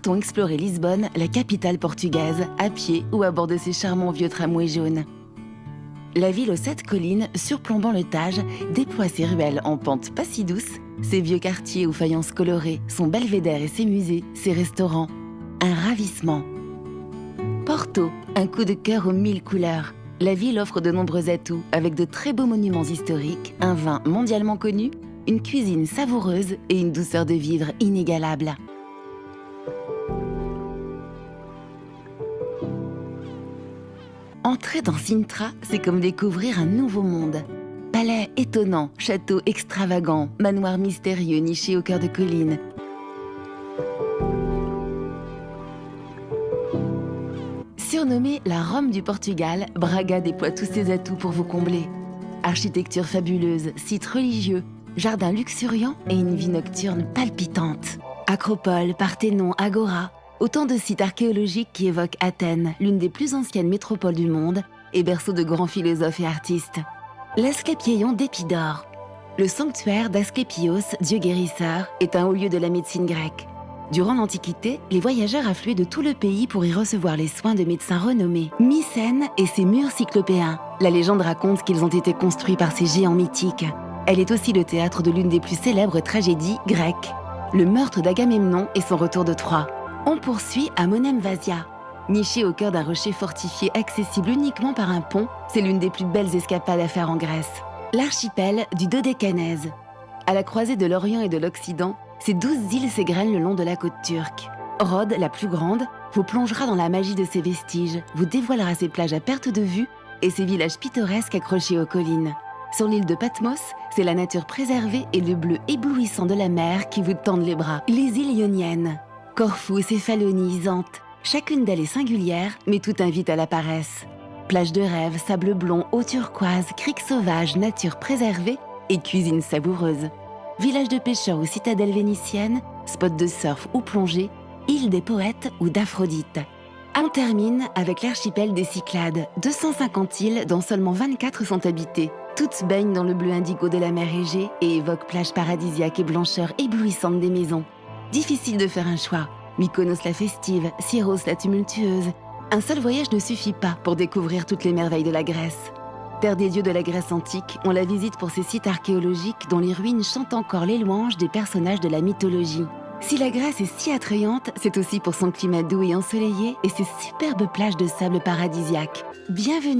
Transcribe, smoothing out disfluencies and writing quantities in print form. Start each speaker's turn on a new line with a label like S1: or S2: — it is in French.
S1: Partons explorer Lisbonne, la capitale portugaise, à pied ou à bord de ces charmants vieux tramways jaunes. La ville aux 7 collines, surplombant le Tage, déploie ses ruelles en pente pas si douce, ses vieux quartiers aux faïences colorées, son belvédère et ses musées, ses restaurants. Un ravissement. Porto, un coup de cœur aux 1000 couleurs. La ville offre de nombreux atouts, avec de très beaux monuments historiques, un vin mondialement connu, une cuisine savoureuse et une douceur de vivre inégalable. Entrer dans Sintra, c'est comme découvrir un nouveau monde. Palais étonnants, châteaux extravagants, manoirs mystérieux nichés au cœur de collines. Surnommée la Rome du Portugal, Braga déploie tous ses atouts pour vous combler. Architecture fabuleuse, sites religieux, jardins luxuriants et une vie nocturne palpitante. Acropole, Parthénon, Agora, autant de sites archéologiques qui évoquent Athènes, l'une des plus anciennes métropoles du monde et berceau de grands philosophes et artistes. L'Asclépieion d'Épidore. Le sanctuaire d'Asclépios, dieu guérisseur, est un haut lieu de la médecine grecque. Durant l'Antiquité, les voyageurs affluaient de tout le pays pour y recevoir les soins de médecins renommés. Mycène et ses murs cyclopéens. La légende raconte qu'ils ont été construits par ces géants mythiques. Elle est aussi le théâtre de l'une des plus célèbres tragédies grecques, le meurtre d'Agamemnon et son retour de Troie. On poursuit à Monemvasia. Niché au cœur d'un rocher fortifié accessible uniquement par un pont, c'est l'une des plus belles escapades à faire en Grèce. L'archipel du Dodécanèse. À la croisée de l'Orient et de l'Occident, ces 12 îles s'égrènent le long de la côte turque. Rhodes, la plus grande, vous plongera dans la magie de ses vestiges, vous dévoilera ses plages à perte de vue et ses villages pittoresques accrochés aux collines. Sur l'île de Patmos, c'est la nature préservée et le bleu éblouissant de la mer qui vous tendent les bras. Les îles ioniennes. Corfou, Céphalonie, Zante. Chacune d'elles est singulière, mais tout invite à la paresse. Plage de rêve, sable blond, eau turquoise, criques sauvages, nature préservée et cuisine savoureuse. Village de pêcheurs ou citadelle vénitienne, spot de surf ou plongée, île des poètes ou d'Aphrodite. On termine avec l'archipel des Cyclades, 250 îles dont seulement 24 sont habitées. Toutes baignent dans le bleu indigo de la mer Égée et évoquent plage paradisiaque et blancheur éblouissante des maisons. Difficile de faire un choix. Mykonos la festive, Syros la tumultueuse. Un seul voyage ne suffit pas pour découvrir toutes les merveilles de la Grèce. Terre des dieux de la Grèce antique, on la visite pour ses sites archéologiques dont les ruines chantent encore les louanges des personnages de la mythologie. Si la Grèce est si attrayante, c'est aussi pour son climat doux et ensoleillé et ses superbes plages de sable paradisiaque. Bienvenue